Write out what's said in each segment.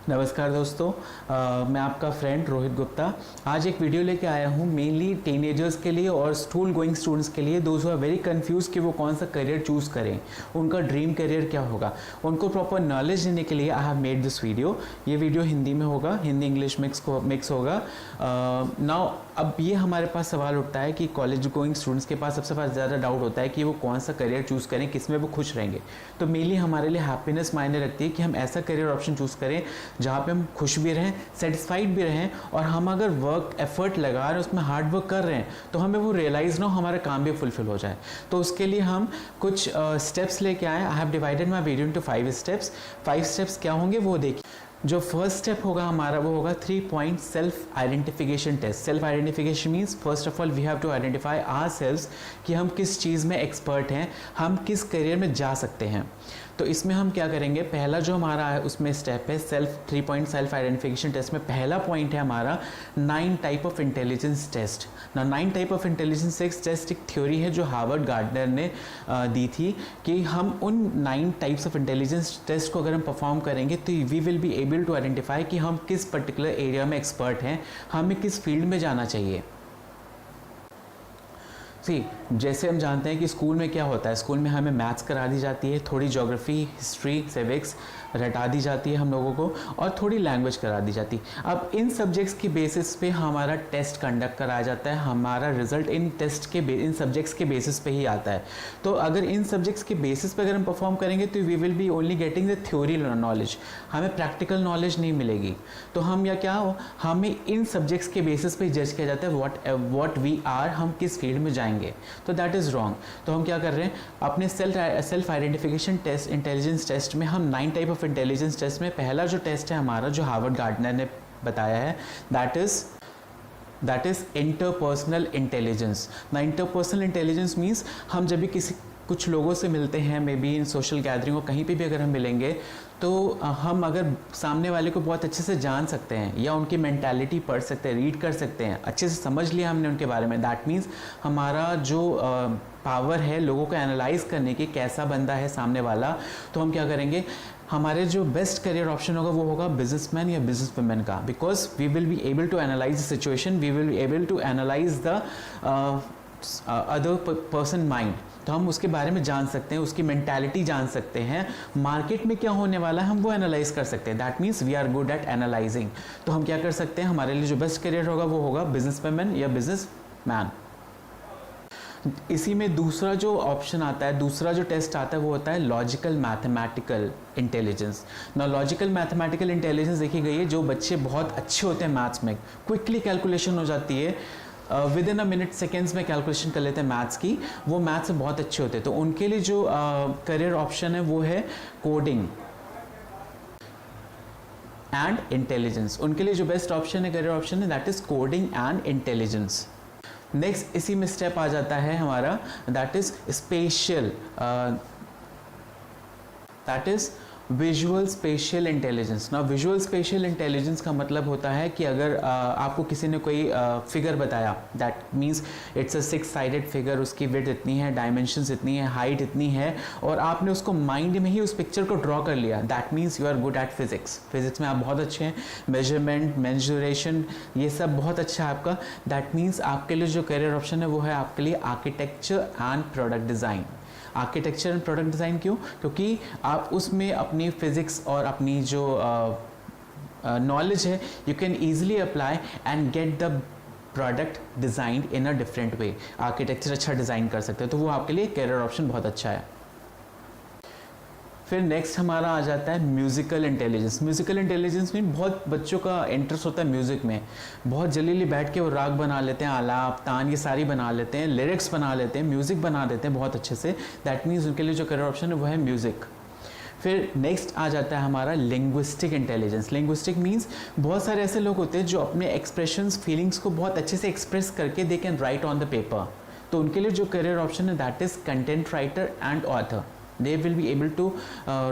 नमस्कार दोस्तों, मैं आपका फ्रेंड रोहित गुप्ता। आज एक वीडियो लेके आया हूँ मेनली टीनेजर्स के लिए और स्कूल गोइंग स्टूडेंट्स के लिए, दोज आर वेरी कंफ्यूज कि वो कौन सा करियर चूज़ करें, उनका ड्रीम करियर क्या होगा। उनको प्रॉपर नॉलेज देने के लिए I have made this video. ये वीडियो हिंदी में होगा, हिंदी इंग्लिश मिक्स होगा। नाउ अब ये हमारे पास सवाल उठता है कि कॉलेज गोइंग स्टूडेंट्स के पास सबसे ज़्यादा डाउट होता है कि वो कौन सा करियर चूज़ करें, किस में वो खुश रहेंगे। तो मेनली हमारे लिए हैप्पीनेस मायने रखती है कि हम ऐसा करियर ऑप्शन चूज़ करें जहाँ पे हम खुश भी रहें, सेटिस्फाइड भी रहें, और हम अगर वर्क एफर्ट लगा रहे हैं, उसमें हार्ड वर्क कर रहे हैं, तो हमें वो रियलाइज़ ना हो, हमारा काम भी फुलफिल हो जाए। तो उसके लिए हम कुछ स्टेप्स लेके आए। I have divided my video into 5 steps. 5 steps क्या होंगे वो देखिए। जो फर्स्ट स्टेप होगा हमारा वो होगा 3 point self identification test. Self identification means first of all we have to identify our selves कि हम किस चीज़ में एक्सपर्ट हैं, हम किस करियर में जा सकते हैं। तो इसमें हम क्या करेंगे, पहला जो हमारा है उसमें स्टेप है 3 पॉइंट सेल्फ आइडेंटिफिकेशन टेस्ट में पहला पॉइंट है हमारा 9 टाइप ऑफ इंटेलिजेंस टेस्ट। ना 9 टाइप ऑफ इंटेलिजेंस टेस्ट एक थ्योरी है जो हार्वर्ड गार्डनर ने दी थी कि हम उन 9 टाइप्स ऑफ इंटेलिजेंस टेस्ट को अगर हम परफॉर्म करेंगे तो we will be able to identify कि हम किस पर्टिकुलर एरिया में एक्सपर्ट हैं, हमें किस फील्ड में जाना चाहिए। जैसे हम जानते हैं कि स्कूल में क्या होता है, स्कूल में हमें मैथ्स करा दी जाती है, थोड़ी ज्योग्राफी, हिस्ट्री, सिविक्स रटा दी जाती है हम लोगों को, और थोड़ी लैंग्वेज करा दी जाती है। अब इन सब्जेक्ट्स के बेसिस पे हमारा टेस्ट कंडक्ट कराया जाता है, हमारा रिजल्ट इन सब्जेक्ट्स के बेसिस पे ही आता है। तो अगर इन सब्जेक्ट्स के बेसिस पे अगर हम परफॉर्म करेंगे तो we will be only getting the theory knowledge, हमें प्रैक्टिकल नॉलेज नहीं मिलेगी। तो हम हमें इन सब्जेक्ट्स के बेसिस पे जज किया जाता है व्हाट वी आर, हम किस फील्ड में जाएंगे। तो दैट इज़ रॉन्ग। तो हम क्या कर रहे हैं, अपने self identification test, intelligence test में हम 9 टाइप ऑफ इंटेलिजेंस टेस्ट में पहला जो टेस्ट है हमारा, जो हार्वर्ड गार्डनर ने बताया है, दैट इज इंटरपर्सनल इंटेलिजेंस। ना इंटरपर्सनल इंटेलिजेंस मीन्स हम जब भी कुछ लोगों से मिलते हैं, may be in social gathering और कहीं पे भी अगर हम मिलेंगे, तो हम अगर सामने वाले को बहुत अच्छे से जान सकते हैं या उनकी मेंटालिटी पढ़ सकते हैं, रीड कर सकते हैं, अच्छे से समझ लिया हमने उनके बारे में, दैट मीन्स हमारा जो पावर है लोगों को एनालाइज करने की, कैसा बंदा है सामने वाला। तो हम क्या करेंगे, हमारे जो बेस्ट करियर ऑप्शन होगा वो होगा बिजनेसमैन या बिजनेस वुमेन का, because we will be able to analyse the situation, we will be able to analyse the other person mind. तो हम उसके बारे में जान सकते हैं, उसकी मेंटालिटी जान सकते हैं, मार्केट में क्या होने वाला है हम वो एनालाइज कर सकते हैं। That means we are good at analysing. तो हम क्या कर सकते हैं, हमारे लिए जो बेस्ट करियर होगा वो होगा बिजनेस वुमेन या बिजनेस मैन। इसी में दूसरा जो ऑप्शन आता है, दूसरा जो टेस्ट आता है वो होता है लॉजिकल मैथमेटिकल इंटेलिजेंस। ना लॉजिकल मैथमेटिकल इंटेलिजेंस देखी गई है, जो बच्चे बहुत अच्छे होते हैं मैथ्स में, क्विकली कैलकुलेशन हो जाती है, with in a minute seconds में कैलकुलेशन कर लेते हैं मैथ्स की, वो मैथ्स से बहुत अच्छे होते हैं। तो उनके लिए जो करियर ऑप्शन है वो है कोडिंग एंड इंटेलिजेंस। उनके लिए जो बेस्ट ऑप्शन है, करियर ऑप्शन है, that is coding and intelligence. Next इसी में स्टेप आ जाता है हमारा, that is spatial, that is visual spatial intelligence. ना विजुअल स्पेशियल इंटेलिजेंस का मतलब होता है कि अगर आपको किसी ने कोई फिगर बताया, that means it's a 6 sided figure, उसकी विड्थ इतनी है, डायमेंशंस इतनी है, हाइट इतनी है, और आपने उसको माइंड में ही उस पिक्चर को ड्रॉ कर लिया, that means you are good at physics. Physics में आप बहुत अच्छे हैं, मेजरमेंट, मेजरेशन, ये सब बहुत अच्छा है आपका। दैट मीन्स आपके लिए जो करियर ऑप्शन है वो है आपके लिए architecture and product design. Architecture and product design क्यों? क्योंकि आप उसमें अपनी फिज़िक्स और अपनी जो नॉलेज है, you can easily apply and get the product design in a different way. Architecture अच्छा डिज़ाइन कर सकते हो, तो वो आपके लिए करियर ऑप्शन बहुत अच्छा है। फिर नेक्स्ट हमारा आ जाता है म्यूज़िकल इंटेलिजेंस। म्यूज़िकल इंटेलिजेंस में बहुत बच्चों का इंटरेस्ट होता है म्यूज़िक में, बहुत जल्दी बैठ के वो राग बना लेते हैं, आलाप, तान, ये सारी बना लेते हैं, लिरिक्स बना लेते हैं, म्यूज़िक बना देते हैं बहुत अच्छे से। दैट मीन्स उनके लिए जो करियर ऑप्शन है वो है म्यूज़िक। फिर नेक्स्ट आ जाता है हमारा लिंग्विस्टिक इंटेलिजेंस। लिंग्विस्टिक मीन्स बहुत सारे ऐसे लोग होते हैं जो अपने एक्सप्रेशंस, फीलिंग्स को बहुत अच्छे से एक्सप्रेस करके they can write on the paper. तो उनके लिए जो करियर ऑप्शन है that is content writer and author. They will be able to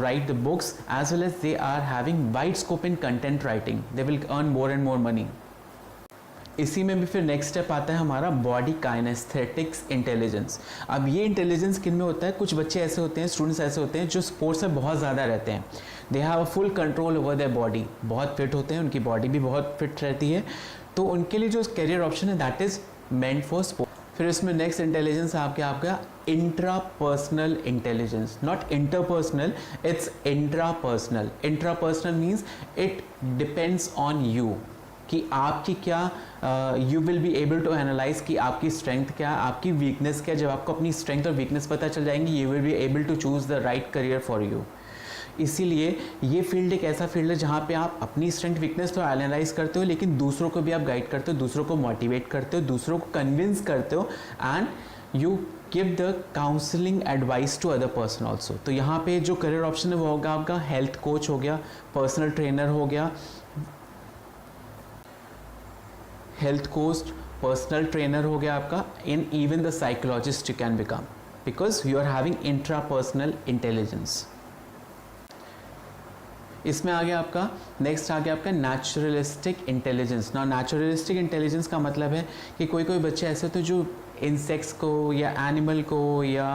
write the books, as well as they are having wide scope in content writing. They will earn more and more money. इसी में भी फिर next step आता है हमारा body काइनेस्थेटिक्स intelligence. अब ये intelligence किन में होता है, कुछ बच्चे ऐसे होते हैं, स्टूडेंट्स ऐसे होते हैं जो स्पोर्ट्स में बहुत ज़्यादा रहते हैं, they have a full control over their body, बहुत फिट होते हैं, उनकी बॉडी भी बहुत फिट रहती है, तो उनके लिए जो करियर ऑप्शन है that is meant for sports. फिर इसमें नेक्स्ट इंटेलिजेंस आपका intrapersonal intelligence, not interpersonal, it's intrapersonal. Intrapersonal means it depends on you, कि आपकी क्या you will be able to analyse कि आपकी स्ट्रेंथ क्या है, आपकी वीकनेस क्या है। जब आपको अपनी स्ट्रेंथ और वीकनेस पता चल जाएंगी, you will be able to choose the right career for you. इसीलिए ये फील्ड एक ऐसा फील्ड है जहाँ पे आप अपनी स्ट्रेंथ वीकनेस तो एनालाइज करते हो, लेकिन दूसरों को भी आप गाइड करते हो, दूसरों को मोटिवेट करते हो, दूसरों को कन्विंस करते हो, and you give the counselling advice to other person also. तो यहाँ पे जो करियर ऑप्शन है वो होगा आपका हेल्थ कोच हो गया, पर्सनल ट्रेनर हो गया, हेल्थ कोच, पर्सनल ट्रेनर हो गया आपका, in even the psychologist you can become, because you are having intrapersonal intelligence. इसमें आ गया आपका नेक्स्ट आ गया आपका नेचुरलिस्टिक इंटेलिजेंस। ना नेचुरलिस्टिक इंटेलिजेंस का मतलब है कि कोई कोई बच्चे ऐसे होते हैं जो इंसेक्ट्स को या एनिमल को या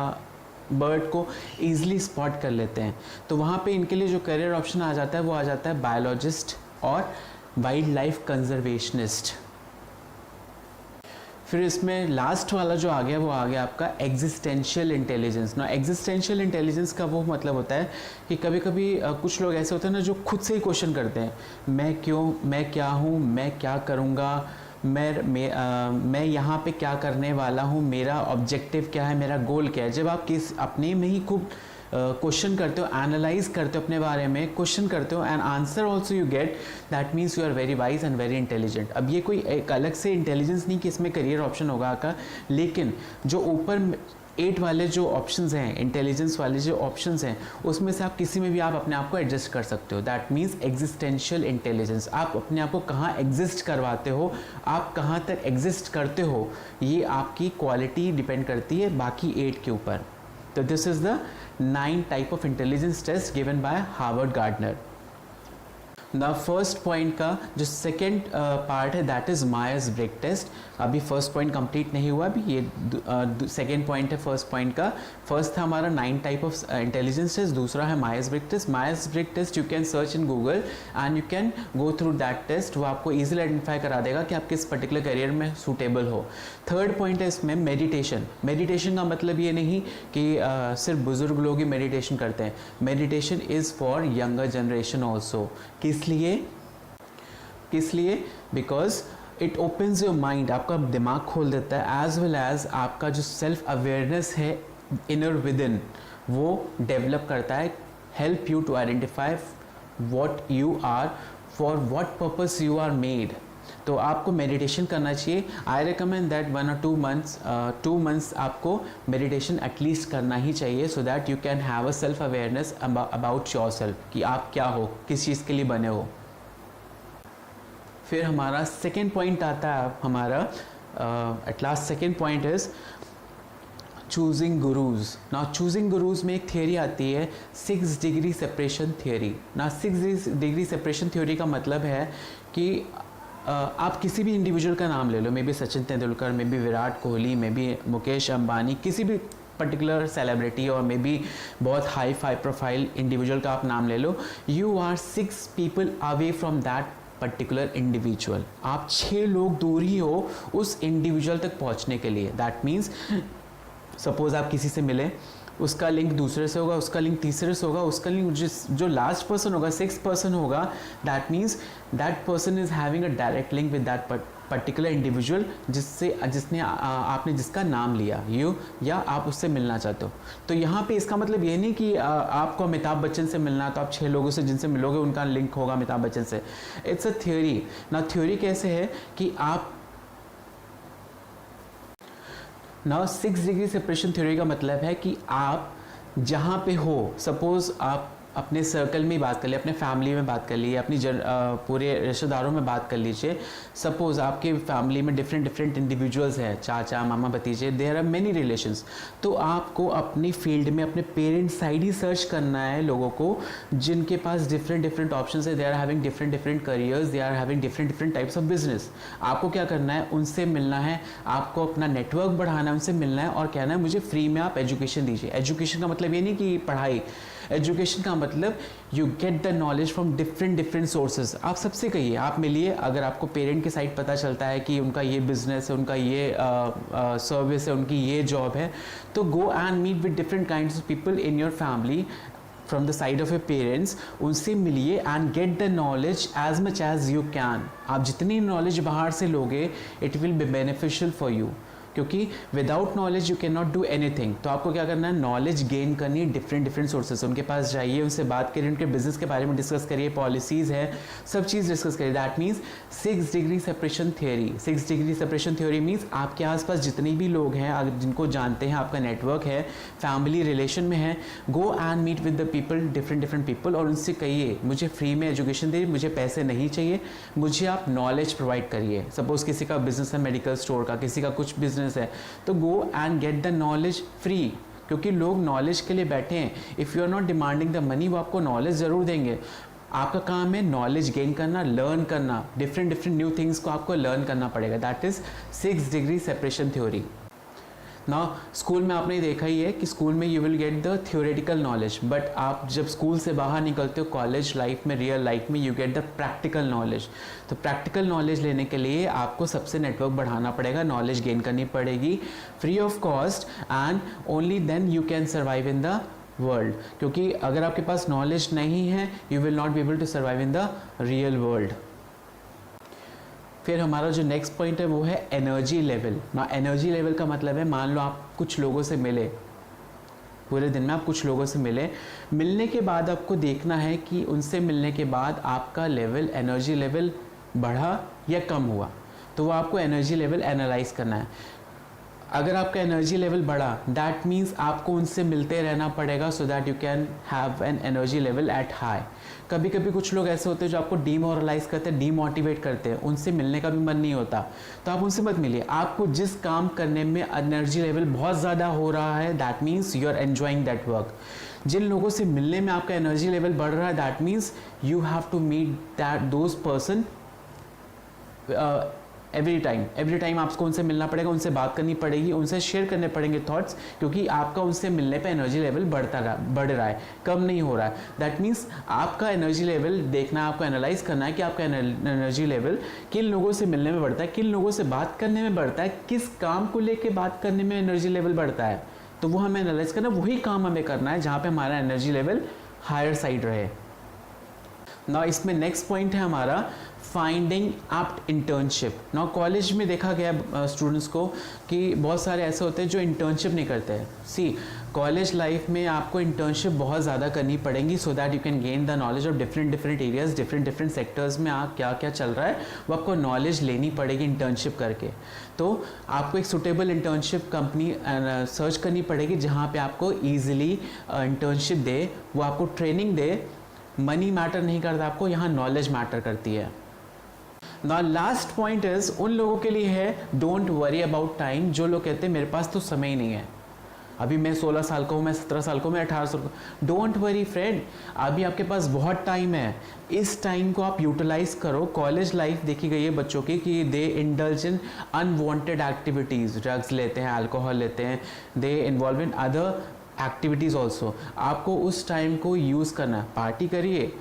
बर्ड को ईजिली स्पॉट कर लेते हैं, तो वहाँ पे इनके लिए जो करियर ऑप्शन आ जाता है वो आ जाता है बायोलॉजिस्ट और वाइल्ड लाइफ कंजर्वेशनिस्ट। फिर इसमें लास्ट वाला जो आ गया वो आ गया आपका एग्जिस्टेंशियल इंटेलिजेंस। ना एग्जिस्टेंशियल इंटेलिजेंस का वो मतलब होता है कि कभी कभी कुछ लोग ऐसे होते हैं ना जो खुद से ही क्वेश्चन करते हैं, मैं क्यों, मैं क्या हूँ, मैं क्या करूँगा, मैं यहाँ पे क्या करने वाला हूँ, मेरा ऑब्जेक्टिव क्या है, मेरा गोल क्या है। जब आप किस अपने में ही खूब क्वेश्चन करते हो, एनालाइज करते हो अपने बारे में, क्वेश्चन करते हो and answer also you get, that means you are very wise and very intelligent. अब ये कोई एक अलग से इंटेलिजेंस नहीं कि इसमें करियर ऑप्शन होगा आपका, लेकिन जो ऊपर 8 वाले जो ऑप्शंस हैं, इंटेलिजेंस वाले जो ऑप्शंस हैं, उसमें से आप किसी में भी आप अपने आप को एडजस्ट कर सकते हो। दैट मीन्स एग्जिस्टेंशियल इंटेलिजेंस, आप अपने आप को कहाँ एग्जिस्ट करवाते हो, आप कहाँ तक एग्जिस्ट करते हो, ये आपकी क्वालिटी डिपेंड करती है बाकी 8 के ऊपर। तो this is the 9 type of intelligence test given by Harvard Gardner. ना फर्स्ट पॉइंट का जो सेकेंड पार्ट है that is Myers Briggs test. अभी फर्स्ट पॉइंट कंप्लीट नहीं हुआ, अभी ये सेकेंड पॉइंट है फर्स्ट पॉइंट का। फर्स्ट था हमारा 9 टाइप ऑफ इंटेलिजेंस टेस्ट, दूसरा है Myers Briggs test. Myers Briggs test you can search in Google and you can go through that test, वो आपको ईजिली आइडेंटिफाई करा देगा कि आप किस पर्टिकुलर करियर में सूटेबल हो। थर्ड पॉइंट है इसमें मेडिटेशन। मेडिटेशन का मतलब ये नहीं कि सिर्फ बुजुर्ग लोग ही मेडिटेशन करते हैं, meditation is for younger generation also. किस लिए? Because it opens your mind, आपका दिमाग खोल देता है, एज वेल एज आपका जो सेल्फ अवेयरनेस है इनर विद इन वो डेवलप करता है, help you to identify what you are, for what purpose you are made. तो आपको मेडिटेशन करना चाहिए। I recommend that 1 or 2 months आपको मेडिटेशन एटलीस्ट करना ही चाहिए, so that you can have a self awareness about your self, कि आप क्या हो, किस चीज़ के लिए बने हो। फिर हमारा सेकेंड पॉइंट आता है हमारा at last second point is choosing gurus. ना चूजिंग गुरुज में एक थियरी आती है 6 डिग्री सेपरेशन थियरी। ना 6 डिग्री सेपरेशन थियरी का मतलब है कि आप किसी भी इंडिविजुअल का नाम ले लो, may be Sachin Tendulkar, may be Virat Kohli, may be Mukesh Ambani, किसी भी पर्टिकुलर सेलिब्रिटी और मे बी बहुत हाई प्रोफाइल इंडिविजुअल का आप नाम ले लो, you are 6 people away from that particular individual. आप 6 लोग दूर ही हो उस इंडिविजुअल तक पहुंचने के लिए। दैट मीन्स सपोज आप किसी से मिले, उसका लिंक दूसरे से होगा, उसका लिंक तीसरे से होगा, उसका लिंक जो लास्ट पर्सन होगा, 6th पर्सन होगा, that means that person is having a direct link with that particular individual जिसने आपने जिसका नाम लिया यू, या आप उससे मिलना चाहते हो। तो यहाँ पे इसका मतलब ये नहीं कि आपको अमिताभ बच्चन से मिलना, तो आप 6 लोगों से जिनसे मिलोगे उनका लिंक होगा अमिताभ बच्चन से। It's a theory. ना थ्योरी कैसे है कि आप नाउ 6 डिग्री सेपरेशन थ्योरी का मतलब है कि आप जहाँ पे हो, सपोज आप अपने सर्कल में ही बात कर ली, अपने फैमिली में बात कर ली, अपनी पूरे रिश्तेदारों में बात कर लीजिए। सपोज़ आपके फैमिली में डिफरेंट इंडिविजुअल्स हैं, चाचा मामा भतीजे, देयर आर मेनी रिलेशंस। तो आपको अपनी फील्ड में अपने पेरेंट्स साइड ही सर्च करना है लोगों को जिनके पास डिफरेंट ऑप्शंस है, they are having different careers, they are having different types of business. आपको क्या करना है, उनसे मिलना है, आपको अपना नेटवर्क बढ़ाना है, उनसे मिलना है और कहना है मुझे फ्री में आप एजुकेशन दीजिए। एजुकेशन का मतलब ये नहीं कि पढ़ाई, एजुकेशन का मतलब you get the knowledge from different sources. आप सबसे कहिए, आप मिलिए। अगर आपको पेरेंट के साइड पता चलता है कि उनका ये बिजनेस है, उनका ये सर्विस है, उनकी ये जॉब है, तो go and meet with different kinds of people in your family from the side of your parents. उनसे मिलिए and get the knowledge as much as you can. आप जितनी नॉलेज बाहर से लोगे it will be beneficial for you, क्योंकि without knowledge you can not do anything. तो आपको क्या करना है, नॉलेज गेन करनी है डिफरेंट सोर्सेज। उनके पास जाइए, उनसे बात करिए, उनके बिजनेस के बारे में डिस्कस करिए, पॉलिसीज़ है, सब चीज़ डिस्कस करिए। That means 6 degree separation theory. 6 degree separation theory means आपके आसपास जितने भी लोग हैं, जिनको जानते हैं, आपका नेटवर्क है, फैमिली रिलेशन में है, go and meet with the people, different people, और उनसे कहिए मुझे फ्री में एजुकेशन दे, मुझे पैसे नहीं चाहिए, मुझे आप नॉलेज प्रोवाइड करिए। सपोज किसी का बिजनेस है मेडिकल स्टोर का, किसी का कुछ बिजनेस है, तो go and get the knowledge free, क्योंकि लोग नॉलेज के लिए बैठे हैं। If you are not demanding the money, वो आपको नॉलेज ज़रूर देंगे। आपका काम है नॉलेज गेन करना, लर्न करना, डिफरेंट न्यू थिंग्स को आपको लर्न करना पड़ेगा। That is 6 degree separation theory. ना स्कूल में आपने देखा ही है कि स्कूल में you will get the theoretical knowledge, but आप जब स्कूल से बाहर निकलते हो कॉलेज लाइफ में, रियल लाइफ में, you get the practical knowledge. तो प्रैक्टिकल नॉलेज लेने के लिए आपको सबसे नेटवर्क बढ़ाना पड़ेगा, नॉलेज गेन करनी पड़ेगी free of cost, and only then you can survive in the world. क्योंकि अगर आपके पास नॉलेज नहीं है you will not be able to survive in the real world. फिर हमारा जो नेक्स्ट पॉइंट है वो है एनर्जी लेवल। ना एनर्जी लेवल का मतलब है, मान लो आप कुछ लोगों से मिले, पूरे दिन में आप कुछ लोगों से मिले, मिलने के बाद आपको देखना है कि उनसे मिलने के बाद आपका लेवल, एनर्जी लेवल बढ़ा या कम हुआ। तो वो आपको एनर्जी लेवल एनालाइज करना है। अगर आपका एनर्जी लेवल बढ़ा, दैट मीन्स आपको उनसे मिलते रहना पड़ेगा सो that you can have an energy level at high. कभी कभी कुछ लोग ऐसे होते हैं जो आपको डीमोरलाइज करते हैं, डीमोटिवेट करते हैं, उनसे मिलने का भी मन नहीं होता, तो आप उनसे मत मिलिए। आपको जिस काम करने में एनर्जी लेवल बहुत ज़्यादा हो रहा है, that means you are enjoying that work. जिन लोगों से मिलने में आपका एनर्जी लेवल बढ़ रहा है, that means you have to meet that those person every time आपको उनसे मिलना पड़ेगा, उनसे बात करनी पड़ेगी, उनसे शेयर करने पड़ेंगे थॉट्स, क्योंकि आपका उनसे मिलने पे एनर्जी लेवल बढ़ रहा है, कम नहीं हो रहा है। दैट मीन्स आपका एनर्जी लेवल देखना है, आपको एनालाइज करना है कि आपका एनर्जी लेवल किन लोगों से मिलने में बढ़ता है, किन लोगों से बात करने में बढ़ता है, किस काम को लेके बात करने में एनर्जी लेवल बढ़ता है। तो वो हमें एनालाइज करना, वही काम हमें करना है जहाँ पे हमारा एनर्जी लेवल हायर साइड रहे। ना इसमें नेक्स्ट पॉइंट है हमारा फाइंडिंग एप्ट इंटर्नशिप। ना कॉलेज में देखा गया स्टूडेंट्स को कि बहुत सारे ऐसे होते हैं जो इंटर्नशिप नहीं करते हैं। सी कॉलेज लाइफ में आपको इंटर्नशिप बहुत ज़्यादा करनी पड़ेगी सो that you can gain the knowledge of different areas, different sectors में आप क्या क्या चल रहा है वो आपको नॉलेज लेनी पड़ेगी इंटर्नशिप करके। तो आपको एक सुटेबल इंटर्नशिप कंपनी सर्च करनी पड़ेगी जहाँ पे आपको ईजिली इंटर्नशिप दे, वो आपको ट्रेनिंग दे। मनी मैटर नहीं करता आपको, यहाँ नॉलेज मैटर करती है। ना लास्ट पॉइंट इज उन लोगों के लिए है डोंट वरी अबाउट टाइम, जो लोग कहते हैं मेरे पास तो समय ही नहीं है, अभी मैं 16 साल का हूँ, मैं 17 साल का हूँ, मैं 18 साल का। डोंट वरी फ्रेंड, अभी आपके पास बहुत टाइम है, इस टाइम को आप यूटिलाइज करो। कॉलेज लाइफ देखी गई है बच्चों की कि they indulge in unwanted activities, drugs लेते हैं, अल्कोहल लेते हैं, they involve in other activities also. आपको उस टाइम को यूज़ करना है, पार्टी करिए,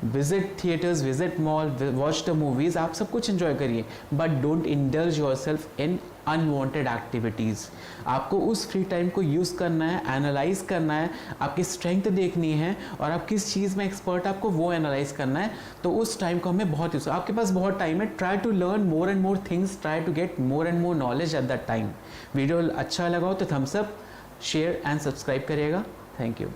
visit theatres, visit mall, watch the movies, आप सब कुछ एंजॉय करिए, but don't indulge yourself in unwanted activities. आपको उस फ्री टाइम को यूज़ करना है, एनालाइज करना है, आपकी स्ट्रेंथ देखनी है और आप किस चीज़ में एक्सपर्ट आपको वो एनालाइज करना है। तो उस टाइम को हमें बहुत यूज़, आपके पास बहुत टाइम है, try to learn more and more things, try to get more and more knowledge at that time. Video अच्छा लगा हो तो thumbs up, share and subscribe करिएगा। Thank you.